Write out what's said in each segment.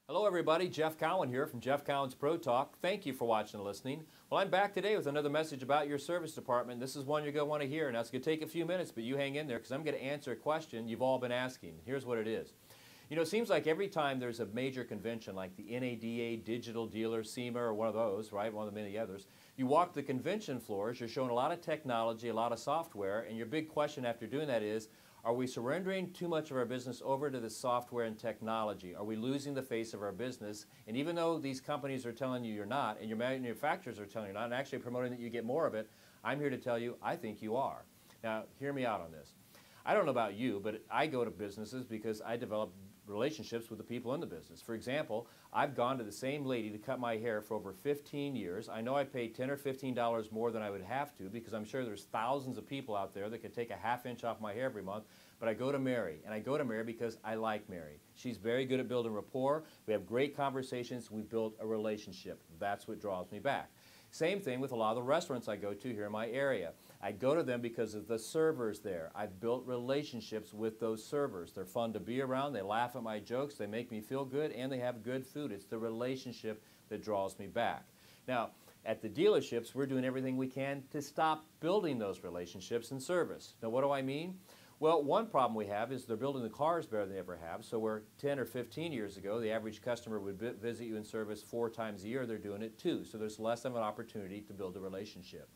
Hello everybody, Jeff Cowan here from Jeff Cowan's Pro Talk. Thank you for watching and listening. Well, I'm back today with another message about your service department. This is one you're going to want to hear. Now it's going to take a few minutes, but you hang in there because I'm going to answer a question you've all been asking. Here's what it is. You know, it seems like every time there's a major convention like the NADA, Digital Dealer, SEMA, or one of those, right, one of the many others, you walk the convention floors, you're showing a lot of technology, a lot of software, and your big question after doing that is, are we surrendering too much of our business over to the software and technology? Are we losing the face of our business? And even though these companies are telling you you're not, and your manufacturers are telling you you're not, and actually promoting that you get more of it, I'm here to tell you, I think you are. Now, hear me out on this. I don't know about you, but I go to businesses because I develop relationships with the people in the business. For example, I've gone to the same lady to cut my hair for over 15 years. I know I pay $10 or $15 more than I would have to because I'm sure there's thousands of people out there that could take a half inch off my hair every month, but I go to Mary, and I go to Mary because I like Mary. She's very good at building rapport. We have great conversations. We've built a relationship. That's what draws me back. Same thing with a lot of the restaurants I go to here in my area. I go to them because of the servers there. I've built relationships with those servers. They're fun to be around. They laugh at my jokes. They make me feel good, and they have good food. It's the relationship that draws me back. Now, at the dealerships, we're doing everything we can to stop building those relationships in service. Now, what do I mean? Well, one problem we have is they're building the cars better than they ever have. So where 10 or 15 years ago, the average customer would visit you in service 4 times a year, they're doing it 2. So there's less of an opportunity to build a relationship.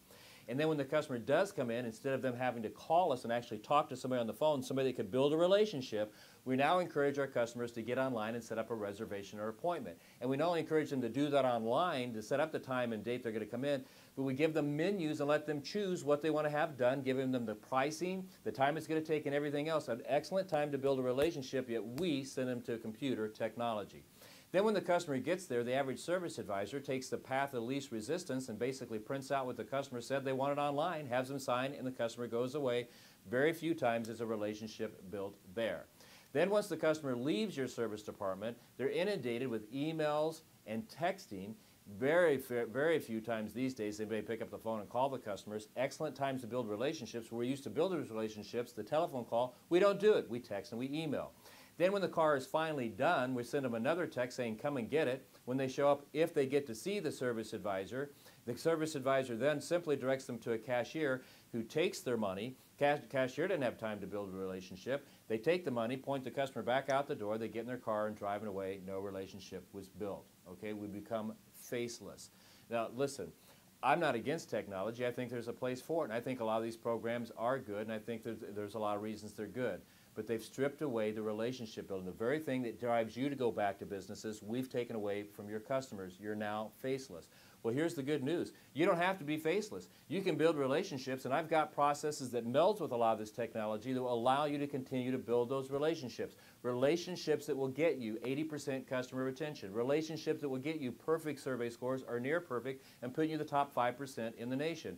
And then when the customer does come in, instead of them having to call us and actually talk to somebody on the phone, somebody that could build a relationship, we now encourage our customers to get online and set up a reservation or appointment. And we not only encourage them to do that online, to set up the time and date they're going to come in, but we give them menus and let them choose what they want to have done, giving them the pricing, the time it's going to take, and everything else. An excellent time to build a relationship, yet we send them to computer technology. Then when the customer gets there, the average service advisor takes the path of least resistance and basically prints out what the customer said they wanted online, has them sign, and the customer goes away. Very few times is a relationship built there. Then once the customer leaves your service department, they're inundated with emails and texting. Very few times these days they may pick up the phone and call the customers. Excellent times to build relationships. We're used to build those relationships. The telephone call, we don't do it. We text and we email. Then when the car is finally done, we send them another text saying, come and get it. When they show up, if they get to see the service advisor then simply directs them to a cashier who takes their money. Cashier didn't have time to build a relationship. They take the money, point the customer back out the door, they get in their car and driving away. No relationship was built. Okay, we become faceless. Now listen, I'm not against technology. I think there's a place for it, and I think a lot of these programs are good, and I think there's a lot of reasons they're good. But they've stripped away the relationship building. The very thing that drives you to go back to businesses, we've taken away from your customers. You're now faceless. Well, here's the good news. You don't have to be faceless. You can build relationships, and I've got processes that melds with a lot of this technology that will allow you to continue to build those relationships. Relationships that will get you 80% customer retention. Relationships that will get you perfect survey scores or near perfect and put you in the top 5% in the nation.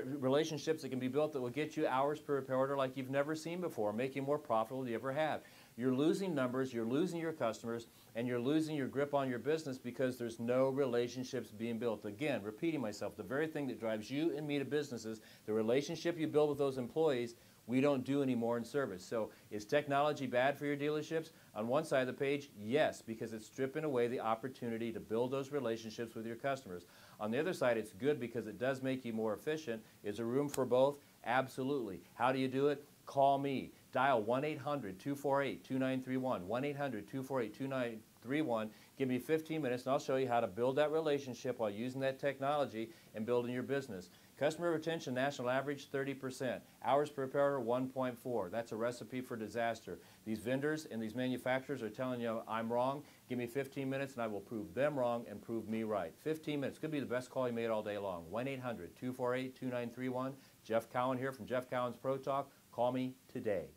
Relationships that can be built that will get you hours per repair order like you've never seen before, make you more profitable than you ever have. You're losing numbers, you're losing your customers, and you're losing your grip on your business because there's no relationships being built. Again, repeating myself, the very thing that drives you and me to businesses, the relationship you build with those employees, we don't do anymore in service. So is technology bad for your dealerships? On one side of the page, yes, because it's stripping away the opportunity to build those relationships with your customers. On the other side, it's good because it does make you more efficient. Is there room for both? Absolutely. How do you do it? Call me. Dial 1-800-248-2931, 1-800-248-2931. Give me 15 minutes and I'll show you how to build that relationship while using that technology and building your business. Customer retention, national average, 30%. Hours per repair, 1.4. That's a recipe for disaster. These vendors and these manufacturers are telling you I'm wrong. Give me 15 minutes and I will prove them wrong and prove me right. 15 minutes. Could be the best call you made all day long. 1-800-248-2931. Jeff Cowan here from Jeff Cowan's Pro Talk. Call me today.